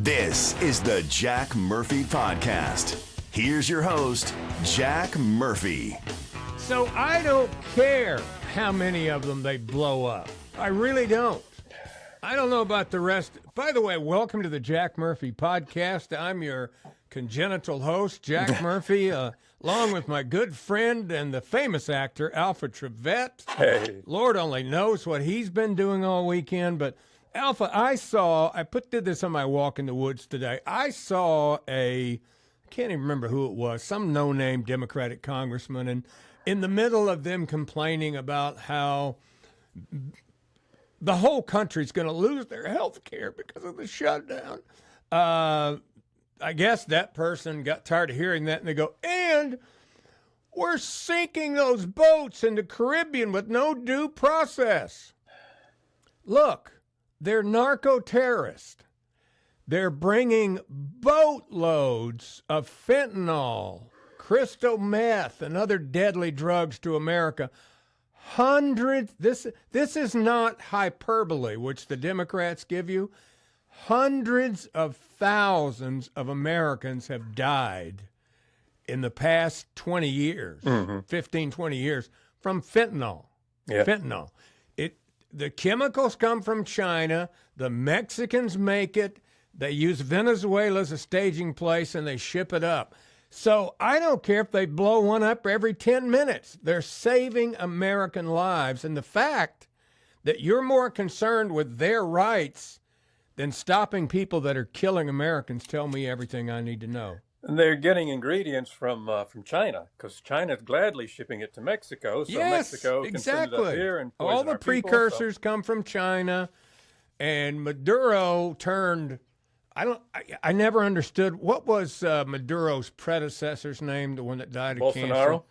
This is the Jack Murphy Podcast. Here's your host, Jack Murphy. So I don't care how many of them they blow up. I really don't. I don't know about the rest. By the way, welcome to the Jack Murphy Podcast. I'm your congenital host, Jack Murphy, along with my good friend and the famous actor, Alpha Trevette. Hey. Lord only knows what he's been doing all weekend, but Alpha, did this on my walk in the woods today. I saw I can't even remember who it was, some no-name Democratic congressman, and in the middle of them complaining about how the whole country's going to lose their health care because of the shutdown. I guess that person got tired of hearing that, and they go, and we're sinking those boats in the Caribbean with no due process. Look, they're narco terrorists. They're bringing boatloads of fentanyl, crystal meth, and other deadly drugs to America. Hundreds, this is not hyperbole, which the Democrats give you. Hundreds of thousands of Americans have died in the past 20 years, 15, 20 years, from fentanyl. Yeah. Fentanyl. The chemicals come from China. The Mexicans make it. They use Venezuela as a staging place, and they ship it up. So I don't care if they blow one up every 10 minutes. They're saving American lives. And the fact that you're more concerned with their rights than stopping people that are killing Americans tell me everything I need to know. And they're getting ingredients from China, because China's gladly shipping it to Mexico. So Yes, Mexico can send it up here and poison all the our people, precursors come from China, and Maduro turned. I never understood what was Maduro's predecessor's name, the one that died of cancer. Bolsonaro?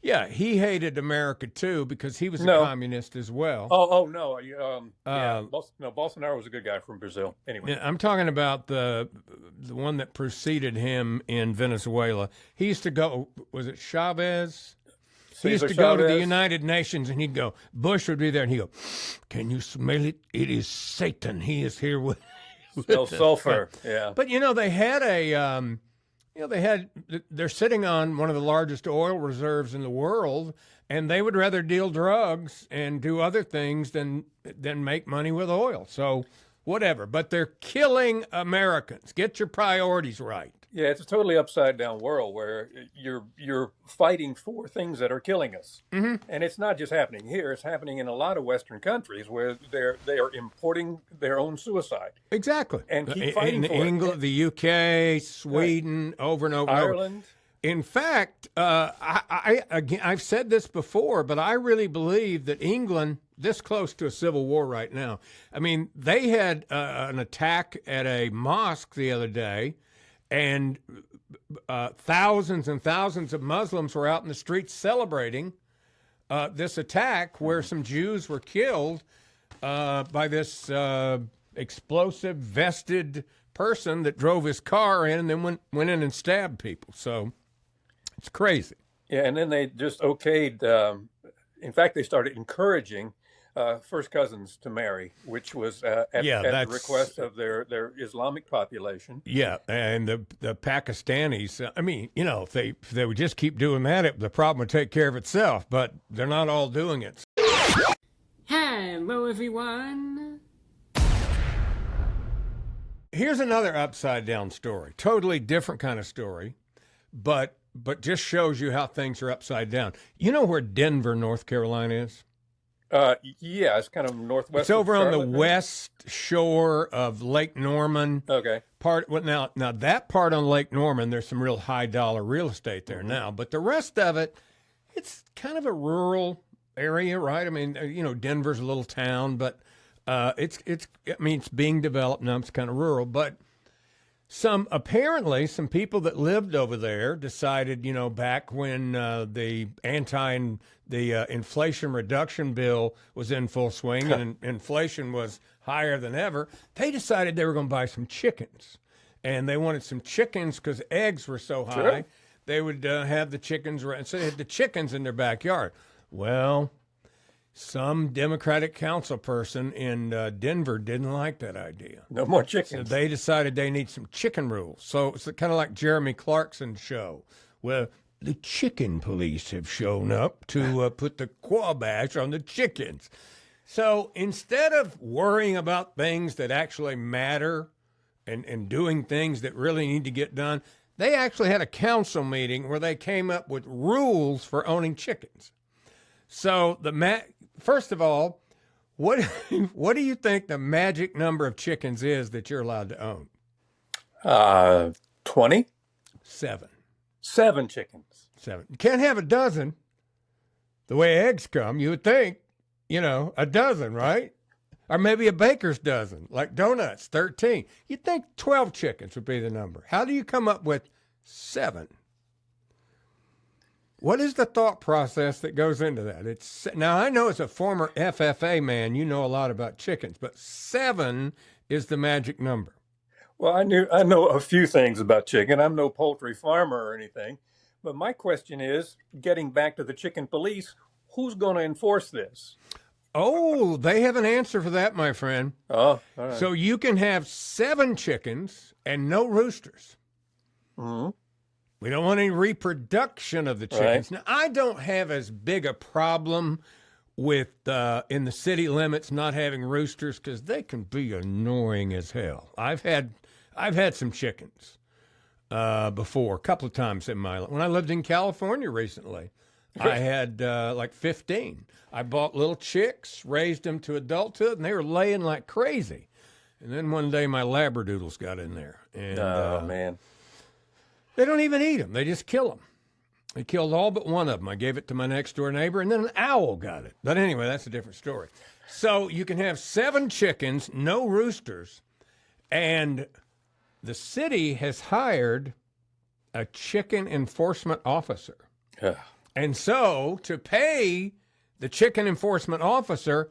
Yeah, he hated America too because he was a communist as well. No. Bolsonaro was a good guy from Brazil. Anyway. Yeah, I'm talking about the one that preceded him in Venezuela. He used to go, was it Chavez? He used to go to the United Nations, and he'd go, Bush would be there, and he'd go, can you smell it? It is Satan. He is here with Smell sulfur, yeah. But, they're sitting on one of the largest oil reserves in the world, and they would rather deal drugs and do other things than make money with oil. So whatever. But they're killing Americans. Get your priorities right. Yeah, it's a totally upside down world where you're fighting for things that are killing us. Mm-hmm. And it's not just happening here. It's happening in a lot of Western countries where they are importing their own suicide. Exactly. And keep fighting for England, it. The UK, Sweden, right. Over and over. Ireland. In fact, I've said this before, but I really believe that England, this close to a civil war right now, I mean, they had an attack at a mosque the other day, and thousands and thousands of Muslims were out in the streets celebrating this attack where some Jews were killed by this explosive vested person that drove his car in and then went in and stabbed people. So it's crazy. Yeah, and then they just okayed, in fact, they started encouraging first cousins to marry, which was at the request of their Islamic population. Yeah, and the Pakistanis, if they would just keep doing that, the problem would take care of itself, but they're not all doing it. Hello, everyone. Here's another upside-down story, totally different kind of story, but just shows you how things are upside down. You know where Denver, North Carolina is? Yeah, it's kind of northwest. It's over on the west shore of Lake Norman. Okay. Now that part on Lake Norman, there's some real high dollar real estate there now, but the rest of it, it's kind of a rural area, right? I mean, Denver's a little town, but it's being developed now. It's kind of rural, but apparently some people that lived over there decided, back when the Inflation Reduction Bill was in full swing and inflation was higher than ever, they decided they were going to buy some chickens. And they wanted some chickens because eggs were so high. Sure. They would have the chickens, so they had the chickens in their backyard. Well, Some Democratic council person in Denver didn't like that idea. No more So chickens. they decided they need some chicken rules. So it's kind of like Jeremy Clarkson's show, where the chicken police have shown up to put the Quabash on the chickens. So instead of worrying about things that actually matter and doing things that really need to get done, they actually had a council meeting where they came up with rules for owning chickens. So first of all, what do you think the magic number of chickens is that you're allowed to own? 20? 7. 7 chickens. 7. You can't have a dozen. The way eggs come, you would think, a dozen, right? Or maybe a baker's dozen, like donuts, 13. You'd think 12 chickens would be the number. How do you come up with 7? What is the thought process that goes into that? Now, I know as a former FFA man, you know a lot about chickens, but 7 is the magic number. Well, I know a few things about chicken. I'm no poultry farmer or anything. But my question is, getting back to the chicken police, who's going to enforce this? Oh, they have an answer for that, my friend. Oh, all right. So you can have 7 chickens and no roosters. Mm-hmm. We don't want any reproduction of the chickens. Right. Now, I don't have as big a problem with in the city limits not having roosters because they can be annoying as hell. I've had some chickens before, a couple of times in my life. When I lived in California recently, I had like 15. I bought little chicks, raised them to adulthood, and they were laying like crazy. And then one day my Labradoodles got in there. And, man. They don't even eat them. They just kill them. They killed all but one of them. I gave it to my next door neighbor, and then an owl got it. But anyway, that's a different story. So you can have 7 chickens, no roosters, and the city has hired a chicken enforcement officer. Yeah. And so to pay the chicken enforcement officer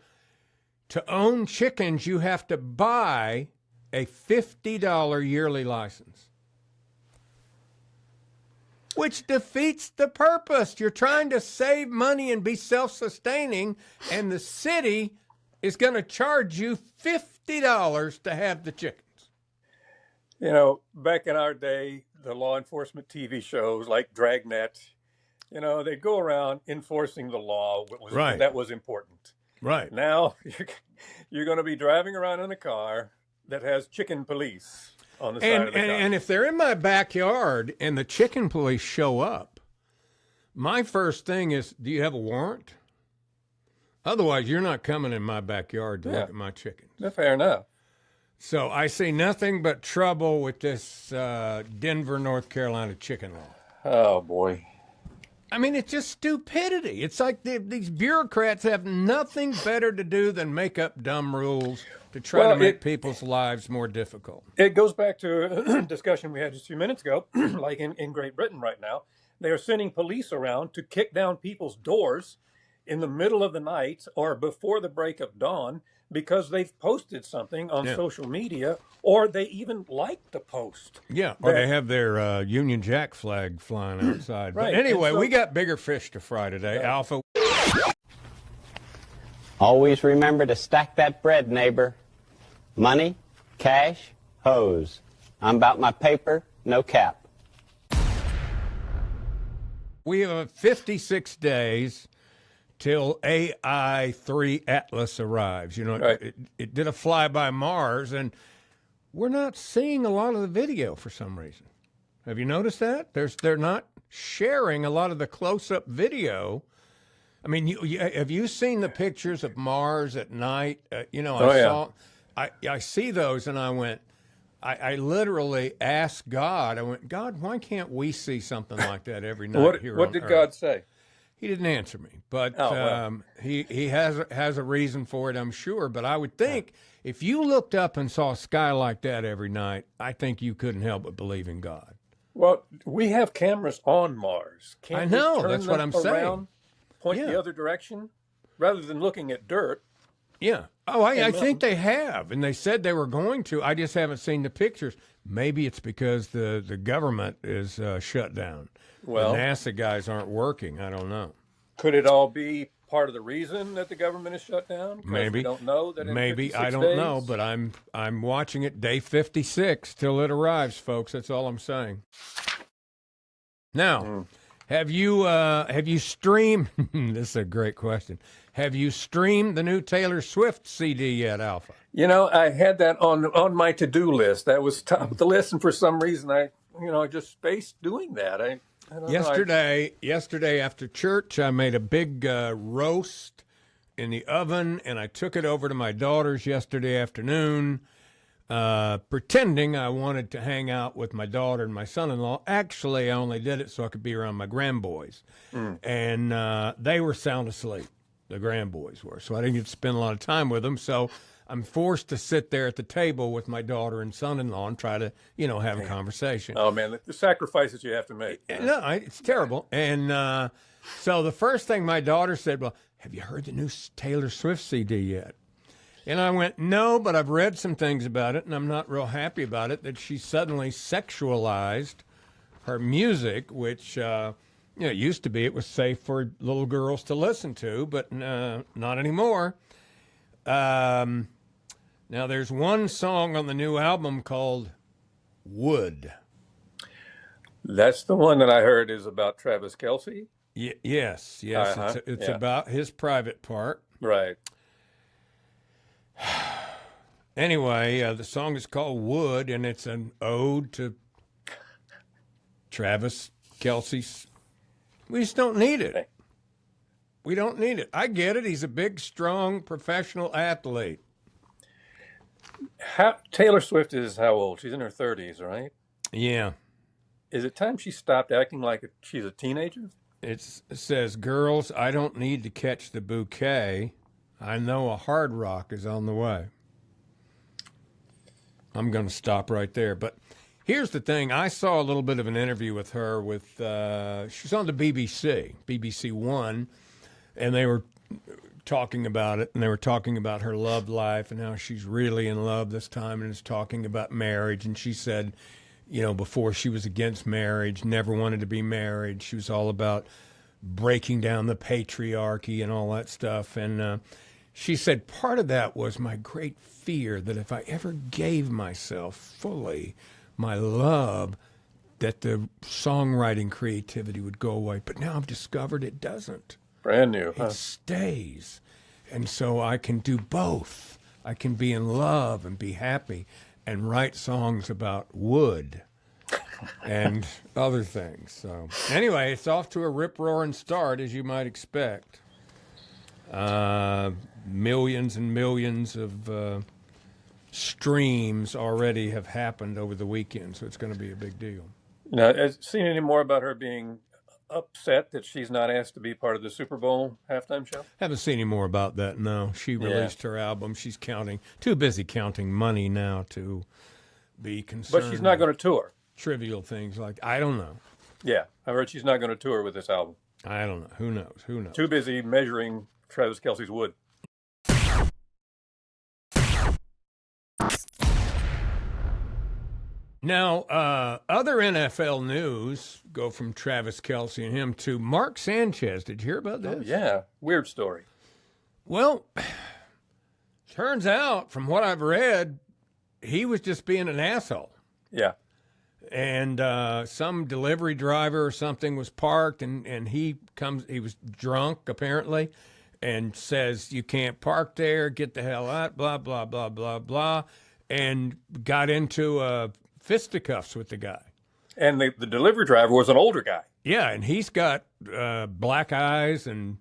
to own chickens, you have to buy a $50 yearly license. Which defeats the purpose. You're trying to save money and be self-sustaining, and the city is going to charge you $50 to have the chickens. Back in our day, the law enforcement TV shows like Dragnet, they go around enforcing the law. Right. That was important. Right. Now, you're going to be driving around in a car that has chicken police on the side of the car. And if they're in my backyard and the chicken police show up, my first thing is, do you have a warrant? Otherwise, you're not coming in my backyard to look at my chickens. Fair enough. So I see nothing but trouble with this Denver, North Carolina chicken law. Oh, boy. I mean, it's just stupidity. It's like these bureaucrats have nothing better to do than make up dumb rules to try to make people's lives more difficult. It goes back to a discussion we had just a few minutes ago, like in Great Britain right now. They are sending police around to kick down people's doors in the middle of the night or before the break of dawn because they've posted something on social media, or they even like the post. Yeah, or they have their Union Jack flag flying outside. Right. But anyway, we got bigger fish to fry today, Alpha. Always remember to stack that bread, neighbor. Money, cash, hose. I'm about my paper, no cap. We have 56 days till AI-3 Atlas arrives. Right. It did a flyby Mars, and we're not seeing a lot of the video for some reason. Have you noticed that? They're not sharing a lot of the close-up video. I mean, have you seen the pictures of Mars at night? I see those, and I went, I literally asked God, I went, God, why can't we see something like that every night here on Earth? What did God say? He didn't answer me, but he has a reason for it, I'm sure. But I would think if you looked up and saw a sky like that every night, I think you couldn't help but believe in God. Well, we have cameras on Mars. Can't I know, we turn that's what them I'm saying. around, point the other direction, rather than looking at dirt? Yeah. Oh, I think they have, and they said they were going to. I just haven't seen the pictures. Maybe it's because the government is shut down. Well, the NASA guys aren't working. I don't know. Could it all be part of the reason that the government is shut down? 'Cause Maybe. we don't know that. In Maybe 56 I don't days? know, but I'm watching it day 56 till it arrives, folks. That's all I'm saying. Now, have you streamed? This is a great question. Have you streamed the new Taylor Swift CD yet, Alpha? You know, I had that on my to-do list. That was top of the list, and for some reason, I just spaced doing that. I don't know. Yesterday after church, I made a big roast in the oven, and I took it over to my daughter's yesterday afternoon, pretending I wanted to hang out with my daughter and my son-in-law. Actually, I only did it so I could be around my grandboys, and they were sound asleep. The grandboys were, so I didn't get to spend a lot of time with them. So I'm forced to sit there at the table with my daughter and son-in-law and try to, have a conversation. Oh man, the sacrifices you have to make. No, it's terrible. And so the first thing my daughter said, well, have you heard the new Taylor Swift CD yet? And I went, no, but I've read some things about it, and I'm not real happy about it, that she suddenly sexualized her music, which, it used to be it was safe for little girls to listen to, but not anymore. Now, there's one song on the new album called Wood. That's the one that I heard is about Travis Kelce. Yes. Uh-huh. It's Yeah. about his private part. Right. Anyway, the song is called Wood, and it's an ode to Travis Kelce's. We just don't need it. We don't need it. I get it. He's a big, strong, professional athlete. Taylor Swift is how old? She's in her 30s, right? Yeah. Is it time she stopped acting like she's a teenager? It says, girls, I don't need to catch the bouquet. I know a hard rock is on the way. I'm going to stop right there. But here's the thing. I saw a little bit of an interview with her she's on the BBC One, and they were talking about it, and they were talking about her love life and how she's really in love this time and is talking about marriage. And she said, before she was against marriage, never wanted to be married. She was all about breaking down the patriarchy and all that stuff. And she said part of that was my great fear that if I ever gave myself fully my love, that the songwriting creativity would go away. But now I've discovered it doesn't. Brand new, huh? It stays. And so I can do both. I can be in love and be happy and write songs about wood and other things. So anyway, it's off to a rip-roaring start, as you might expect. Millions and millions of streams already have happened over the weekend, so it's going to be a big deal. Now, have you seen any more about her being upset that she's not asked to be part of the Super Bowl halftime show? Haven't seen any more about that, no. She released her album. She's too busy counting money now to be concerned. But she's not going to tour. Trivial things like, I don't know. Yeah, I heard she's not going to tour with this album. I don't know. Who knows? Too busy measuring Travis Kelce's wood. Now, other NFL news go from Travis Kelce and him to Mark Sanchez. Did you hear about this? Oh, yeah, weird story. Well, turns out, from what I've read, he was just being an asshole. Yeah. And some delivery driver or something was parked, and he was drunk, apparently, and says, you can't park there, get the hell out, blah, blah, blah, blah, blah, and got into fisticuffs with the guy. And the delivery driver was an older guy. Yeah, and he's got black eyes, and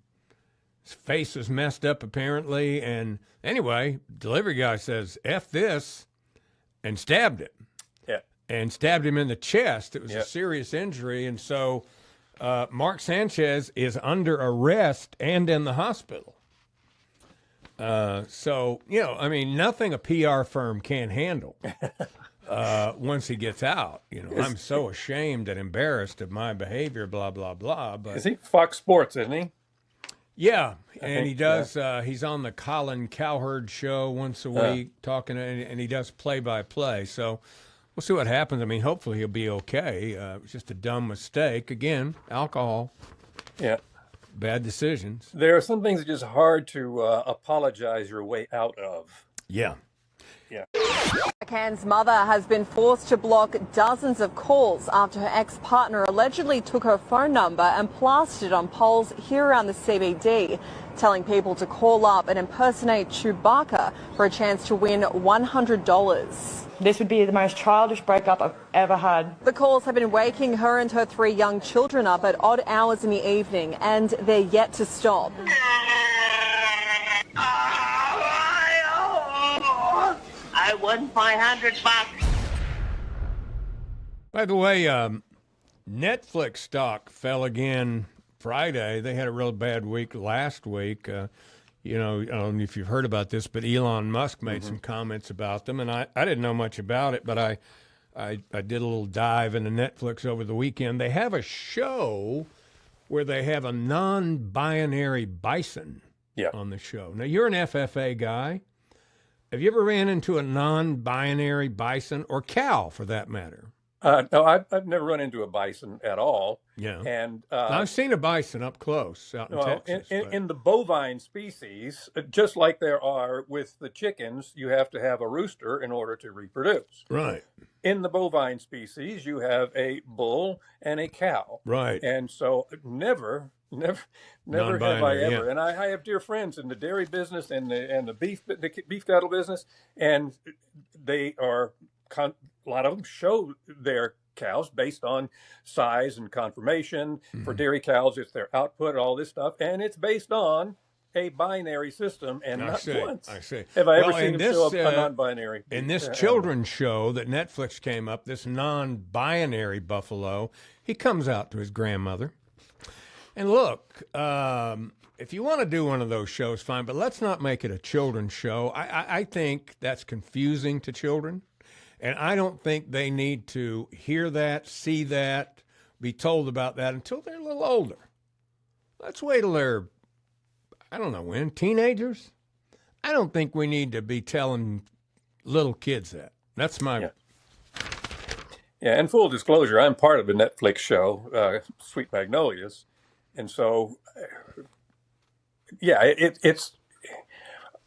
his face is messed up, apparently. And anyway, delivery guy says, F this, and stabbed him. Yeah. And stabbed him in the chest. It was a serious injury. And so Mark Sanchez is under arrest and in the hospital. So, nothing a PR firm can't handle. Once he gets out, I'm so ashamed and embarrassed of my behavior, blah, blah, blah. But is he Fox Sports, isn't he? Yeah, and he does. He's on the Colin Cowherd show once a week, talking, and he does play-by-play. So we'll see what happens. I mean, hopefully he'll be okay. It was just a dumb mistake. Again, alcohol. Yeah. bad decisions. There are some things that are just hard to apologize your way out of. Yeah. Yeah. Can's mother has been forced to block dozens of calls after her ex-partner allegedly took her phone number and plastered it on poles here around the CBD, telling people to call up and impersonate Chewbacca for a chance to win $100. This would be the most childish breakup I've ever had. The calls have been waking her and her 3 young children up at odd hours in the evening, and they're yet to stop. I won $500. By the way, Netflix stock fell again Friday. They had a real bad week last week. I don't know if you've heard about this, but Elon Musk made some comments about them, and I didn't know much about it, but I did a little dive into Netflix over the weekend. They have a show where they have a non-binary bison on the show. Now, you're an FFA guy. Have you ever ran into a non-binary bison, or cow for that matter? No, I've never run into a bison at all. Yeah. And I've seen a bison up close out in Texas. In the bovine species, just like there are with the chickens, you have to have a rooster in order to reproduce. Right. In the bovine species, you have a bull and a cow. Right. And so never have I ever. And I have dear friends in the dairy business and the beef cattle business, and they are a lot of them show their cows based on size and conformation. For dairy cows, it's their output, all this stuff, and it's based on a binary system. And not once have I ever seen them show up a non-binary. In this children's show that Netflix came up, this non-binary buffalo, he comes out to his grandmother. And look, if you want to do one of those shows, fine, but let's not make it a children's show. I think that's confusing to children. And I don't think they need to hear that, see that, be told about that until they're a little older. Let's wait till they're, I don't know when, teenagers? I don't think we need to be telling little kids that. That's my... Yeah, and full disclosure, I'm part of the Netflix show, Sweet Magnolias. And so,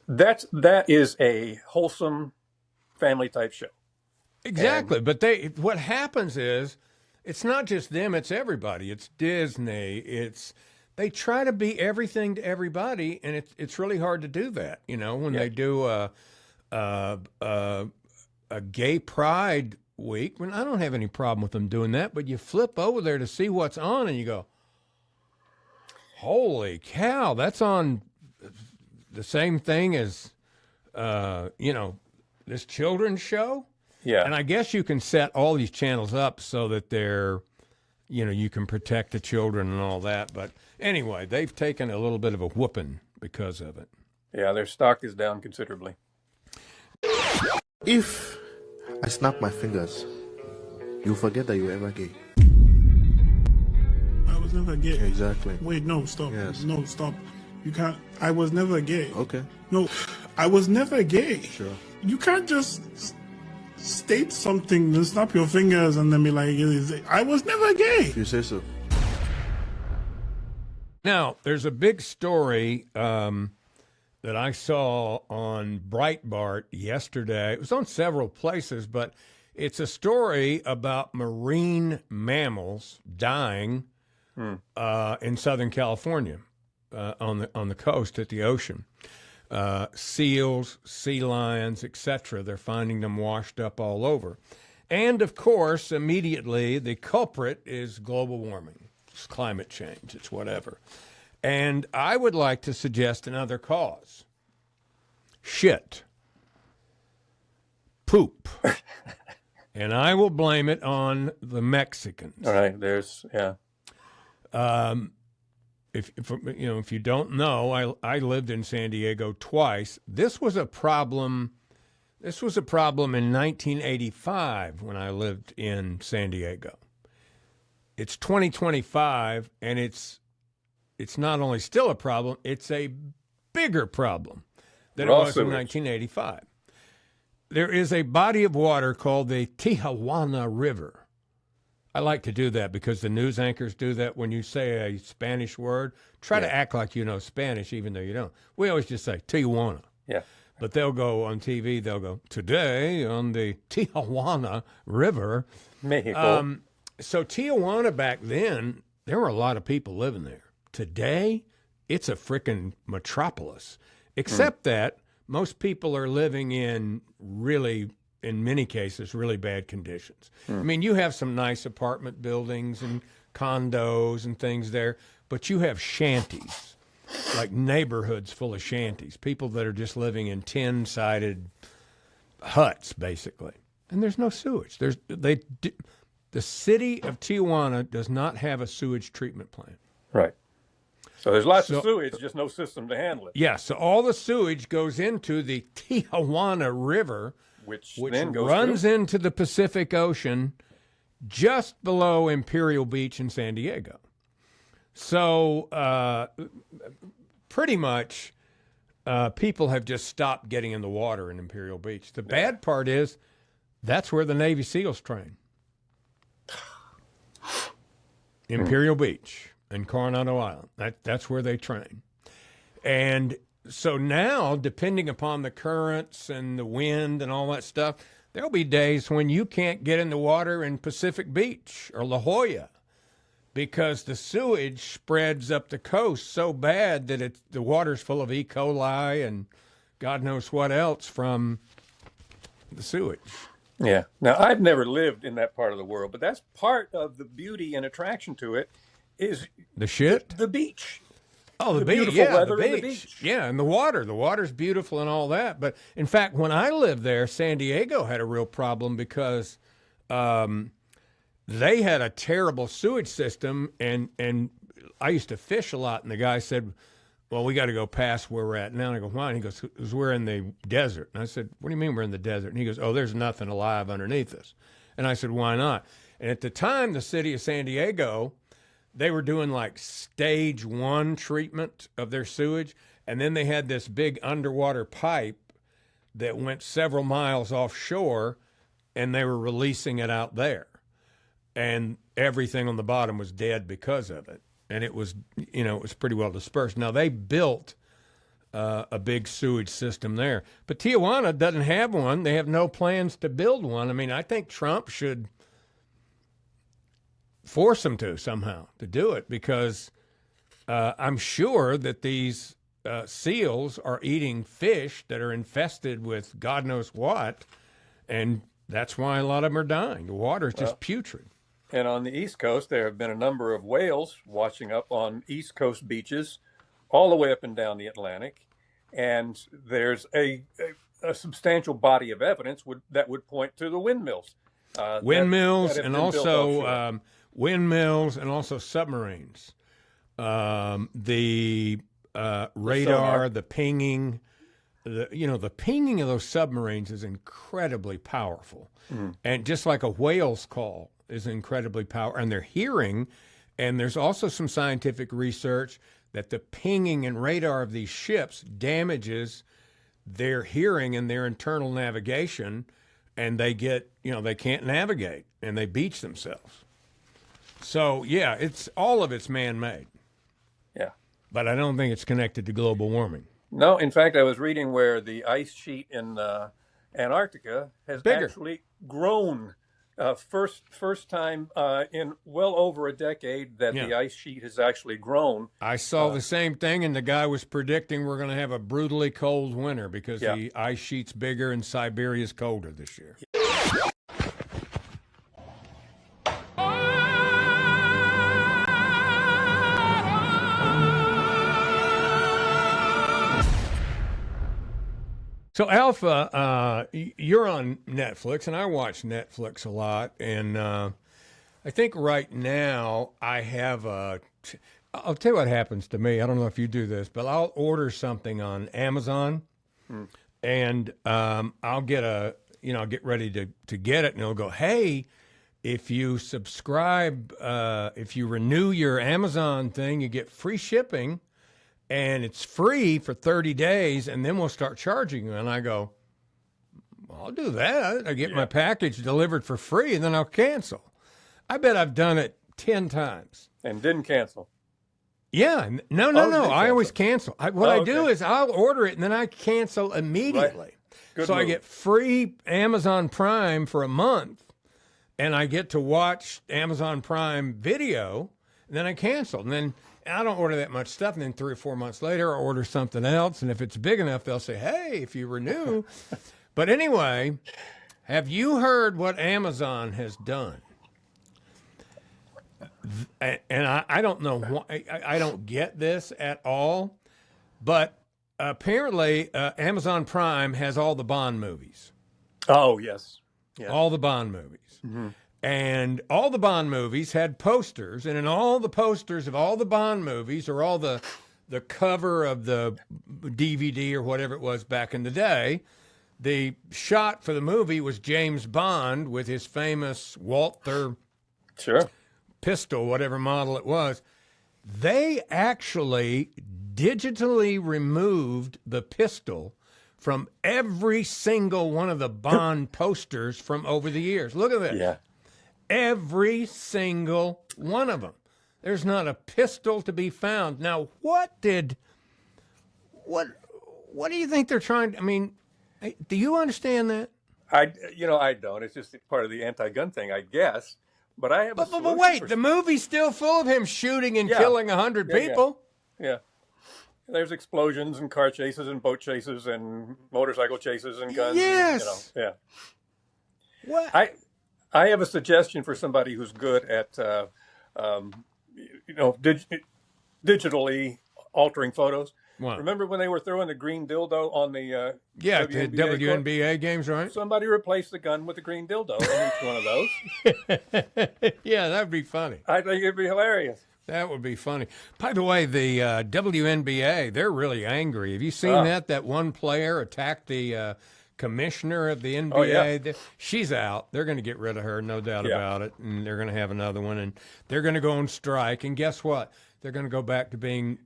that is a wholesome family type show. Exactly. But what happens is it's not just them, it's everybody. It's Disney. They try to be everything to everybody, and it's really hard to do that. When they do a gay pride week, I don't have any problem with them doing that, but you flip over there to see what's on and you go, holy cow, that's on the same thing as, this children's show? Yeah. And I guess you can set all these channels up so that they're, you can protect the children and all that. But anyway, they've taken a little bit of a whooping because of it. Yeah, their stock is down considerably. If I snap my fingers, you'll forget that you were ever gay. I was never gay. Exactly. Wait, no, stop. Yes. No, stop. You can't. I was never gay. Okay. No, I was never gay. Sure. You can't just state something, then snap your fingers, and then be like, I was never gay. You say so. Now, there's a big story that I saw on Breitbart yesterday. It was on several places, but it's a story about marine mammals dying in Southern California, on the coast at the ocean. Seals, sea lions, etc. They're finding them washed up all over. And, of course, immediately the culprit is global warming. It's climate change. It's whatever. And I would like to suggest another cause. Shit. Poop. And I will blame it on the Mexicans. All right, If you don't know, I lived in San Diego twice. This was a problem. This was a problem in 1985 when I lived in San Diego. It's 2025, and it's not only still a problem, it's a bigger problem than it was in 1985. There is a body of water called the Tijuana River I like to do that because the news anchors do that when you say a Spanish word. Try to act like you know Spanish, even though you don't. We always just say Tijuana. Yeah. But they'll go on TV, they'll go, today on the Tijuana River. Mexico. So Tijuana back then, there were a lot of people living there. Today, it's a frickin' metropolis. Except that most people are living in really, in many cases, really bad conditions. I mean, you have some nice apartment buildings and condos and things there, but you have shanties, like neighborhoods full of shanties, people that are just living in tin-sided huts, basically. And there's no sewage. The city of Tijuana does not have a sewage treatment plant. Right. So there's lots of sewage, just no system to handle it. Yeah, so all the sewage goes into the Tijuana River, which then runs into the Pacific Ocean just below Imperial Beach in San Diego. So pretty much people have just stopped getting in the water in Imperial Beach. The bad part is that's where the Navy SEALs train. Imperial Beach and Coronado Island. That's where they train. And so now, depending upon the currents and the wind and all that stuff, there'll be days when you can't get in the water in Pacific Beach or La Jolla because the sewage spreads up the coast so bad that the water's full of E. coli and God knows what else from the sewage. Yeah. Now, I've never lived in that part of the world, but that's part of the beauty and attraction to it is the shit? The beach. Oh, the beach. Beautiful Yeah, weather the beach. and the beach. Yeah, and the water. The water's beautiful and all that. But, in fact, when I lived there, San Diego had a real problem because they had a terrible sewage system, and I used to fish a lot, and the guy said, well, we got to go past where we're at now. And I go, why? And he goes, because we're in the desert. And I said, what do you mean we're in the desert? And he goes, oh, there's nothing alive underneath us. And I said, why not? And at the time, the city of San Diego, they were doing like stage 1 treatment of their sewage. And then they had this big underwater pipe that went several miles offshore, and they were releasing it out there. And everything on the bottom was dead because of it. And it was, it was pretty well dispersed. Now, they built a big sewage system there. But Tijuana doesn't have one. They have no plans to build one. I mean, I think Trump should force them to somehow to do it because I'm sure that these seals are eating fish that are infested with God knows what, and that's why a lot of them are dying. The water is just putrid. And on the East Coast, there have been a number of whales washing up on East Coast beaches all the way up and down the Atlantic. And there's a substantial body of evidence that would point to the windmills. Windmills and also submarines. The radar, the pinging. The pinging of those submarines is incredibly powerful. And just like a whale's call is incredibly powerful, and they're hearing, and there's also some scientific research that the pinging and radar of these ships damages their hearing and their internal navigation, and they get, they can't navigate, and they beach themselves. So, yeah, all of it's man-made. Yeah. But I don't think it's connected to global warming. No, in fact, I was reading where the ice sheet in Antarctica has actually grown. First time in well over a decade that the ice sheet has actually grown. I saw the same thing, and the guy was predicting we're going to have a brutally cold winter because the ice sheet's bigger and Siberia's colder this year. So, Alpha, you're on Netflix, and I watch Netflix a lot, and I think right now I have I'll tell you what happens to me. I don't know if you do this, but I'll order something on Amazon, and I'll get I'll get ready to get it, and it'll go, hey, if you subscribe, if you renew your Amazon thing, you get free shipping. And it's free for 30 days, and then we'll start charging you. And I go, well, I'll do that. I get my package delivered for free, and then I'll cancel. I bet I've done it 10 times. And didn't cancel. Yeah. No. I always cancel. What I do is I'll order it and then I cancel immediately. Right. So I get free Amazon Prime for a month and I get to watch Amazon Prime Video and then I cancel. And then I don't order that much stuff. And then 3 or 4 months later, I order something else. And if it's big enough, they'll say, hey, if you renew. But anyway, have you heard what Amazon has done? And I don't know why, I don't get this at all, but apparently Amazon Prime has all the Bond movies. Oh, yes. All the Bond movies. Mm-hmm. And all the Bond movies had posters, and in all the posters of all the Bond movies, or all the cover of the DVD or whatever it was back in the day, the shot for the movie was James Bond with his famous Walther pistol, whatever model it was. They actually digitally removed the pistol from every single one of the Bond posters from over the years. Look at this. Yeah. Every single one of them. There's not a pistol to be found. Now, what do you think they're trying to, I mean, do you understand that? I don't. It's just part of the anti-gun thing, I guess. But I have. But wait, the movie's still full of him shooting and killing 100 people. Yeah. There's explosions and car chases and boat chases and motorcycle chases and guns. Yes. And, What? I have a suggestion for somebody who's good at, digitally altering photos. What? Remember when they were throwing the green dildo on the WNBA games, right? Somebody replaced the gun with the green dildo in each one of those. Yeah, that'd be funny. I think it'd be hilarious. That would be funny. By the way, the WNBA, they're really angry. Have you seen that? That one player attacked the commissioner of the NBA. Oh, yeah. She's out. They're going to get rid of her, no doubt about it. And they're going to have another one. And they're going to go on strike. And guess what? They're going to go back to being...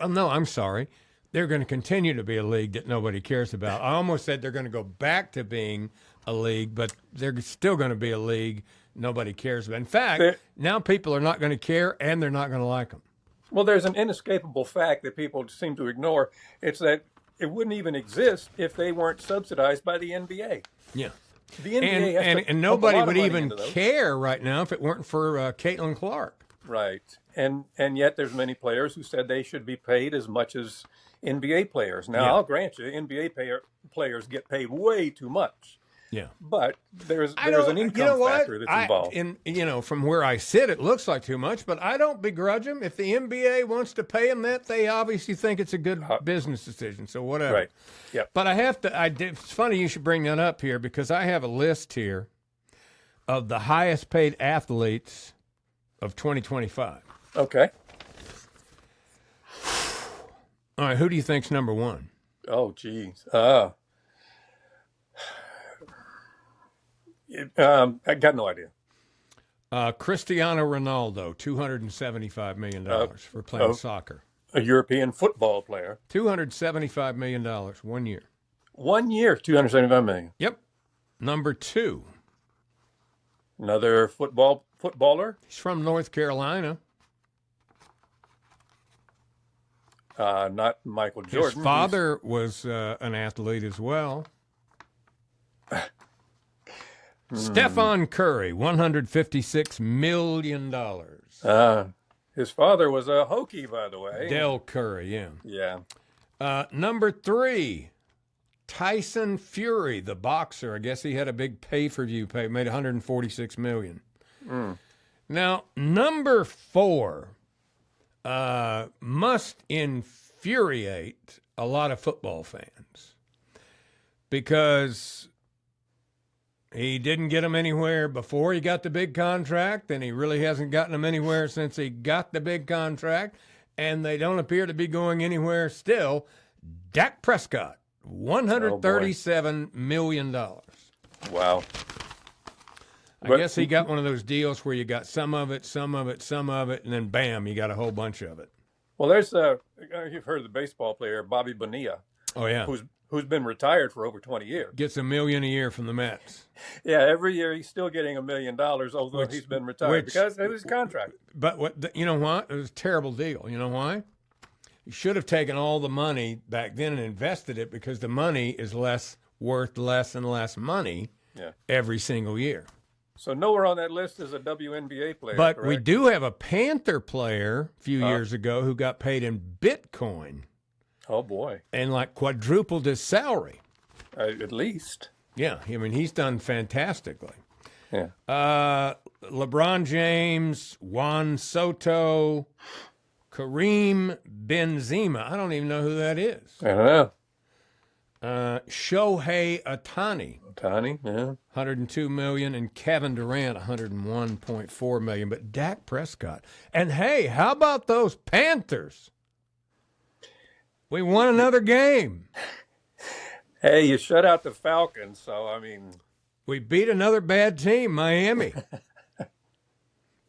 Oh, no, I'm sorry. They're going to continue to be a league that nobody cares about. I almost said they're going to go back to being a league, but they're still going to be a league nobody cares about. In fact, now people are not going to care, and they're not going to like them. Well, there's an inescapable fact that people seem to ignore. It's that it wouldn't even exist if they weren't subsidized by the NBA. Yeah. The NBA and nobody would even care right now if it weren't for Caitlin Clark. Right. And yet there's many players who said they should be paid as much as NBA players. Now, I'll grant you, NBA players get paid way too much. Yeah. But there's an income factor that's involved. From where I sit, it looks like too much, but I don't begrudge them. If the NBA wants to pay them that, they obviously think it's a good business decision, so whatever. Right. Yeah. But it's funny you should bring that up here because I have a list here of the highest paid athletes of 2025. Okay. All right, who do you think's number one? Oh, geez. I got no idea. Cristiano Ronaldo, $275 million for playing soccer. A European football player. $275 million, 1 year. 1 year, $275 million. Yep. Number two. Another footballer. He's from North Carolina. Not Michael Jordan. His father was an athlete as well. Stephen Curry, $156 million. His father was a Hokie, by the way. Del Curry, yeah. Yeah. Number three, Tyson Fury, the boxer. I guess he had a big pay-per-view pay, made $146 million. Now, number four must infuriate a lot of football fans because he didn't get them anywhere before he got the big contract, and he really hasn't gotten them anywhere since he got the big contract, and they don't appear to be going anywhere still. Dak Prescott, $137 million. Wow. I guess he got one of those deals where you got some of it, and then bam, you got a whole bunch of it. Well, there's you've heard of the baseball player Bobby Bonilla. Oh yeah, who's been retired for over 20 years. Gets $1 million a year from the Mets. Yeah, every year he's still getting $1 million, although he's been retired because it was a contract. But you know what? It was a terrible deal. You know why? You should have taken all the money back then and invested it, because the money is worth less and less money every single year. So nowhere on that list is a WNBA player. But correct? we do have a Panther player a few years ago who got paid in Bitcoin. Oh, boy. And like quadrupled his salary. At least. Yeah, I mean, he's done fantastically. Yeah. LeBron James, Juan Soto, Kareem Benzema. I don't even know who that is. I don't know. Shohei Ohtani. Yeah. $102 million, and Kevin Durant, $101.4 million. But Dak Prescott. And hey, how about those Panthers? We won another game. Hey, you shut out the Falcons, so, I mean... We beat another bad team, Miami.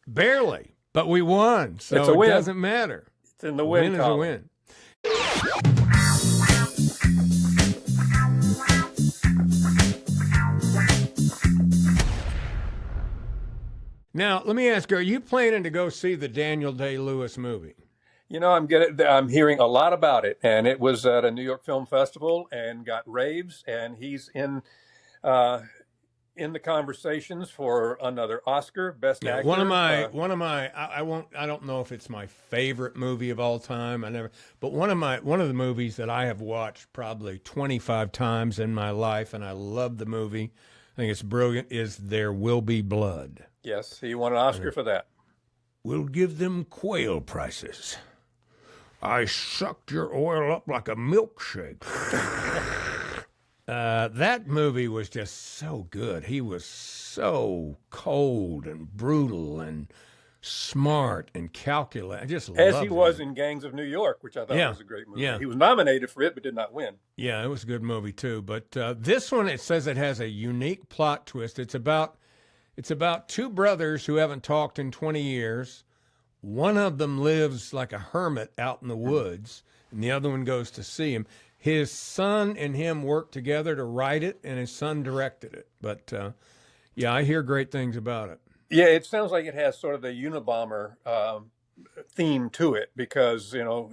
Barely, but we won, so it's a win. It doesn't matter. It's in the win column. Win is a win. Now, let me ask you, are you planning to go see the Daniel Day-Lewis movie? You know, I'm hearing a lot about it, and it was at a New York Film Festival and got raves, and he's in the conversations for another Oscar, Best Actor. One of my, I don't know if it's my favorite movie of all time. But one of the movies that I have watched probably 25 times in my life, and I love the movie. I think it's brilliant. Is There Will Be Blood? Yes, he won an Oscar for that. We'll give them quail prices. I sucked your oil up like a milkshake. That movie was just so good. He was so cold and brutal and smart and calculated. I just loved As he him. was in Gangs of New York, which I thought was a great movie. Yeah. He was nominated for it, but did not win. Yeah, it was a good movie too. But this one, it says it has a unique plot twist. It's about two brothers who haven't talked in 20 years. One of them lives like a hermit out in the woods, and the other one goes to see him. His son and him worked together to write it, and his son directed it. But, I hear great things about it. Yeah, it sounds like it has sort of the Unabomber theme to it because, you know,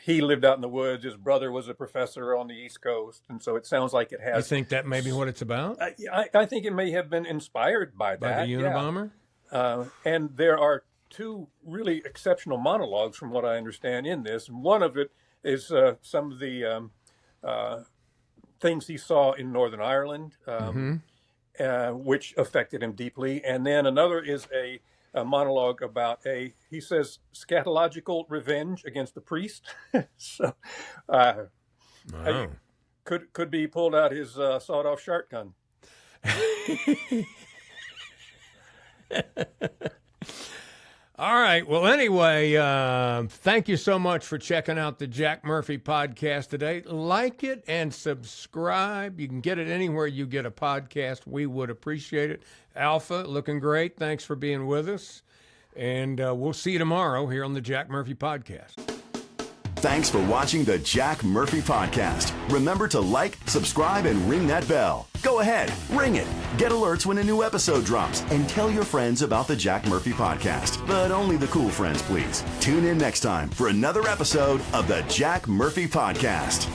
he lived out in the woods. His brother was a professor on the East Coast, and so it sounds like it has... You think that may be what it's about? I think it may have been inspired by that. By the Unabomber? Yeah. And there are two really exceptional monologues from what I understand in this. And one of it is some of the things he saw in Northern Ireland, which affected him deeply. And then another is a monologue about he says, scatological revenge against the priest. So could be pulled out his sawed-off shark gun. All right. Well, anyway, thank you so much for checking out the Jack Murphy podcast today. Like it and subscribe. You can get it anywhere you get a podcast. We would appreciate it. Alpha, looking great. Thanks for being with us. And we'll see you tomorrow here on the Jack Murphy podcast. Thanks for watching the Jack Murphy Podcast. Remember to like, subscribe, and ring that bell. Go ahead, ring it. Get alerts when a new episode drops, and tell your friends about the Jack Murphy Podcast. But only the cool friends, please. Tune in next time for another episode of the Jack Murphy Podcast.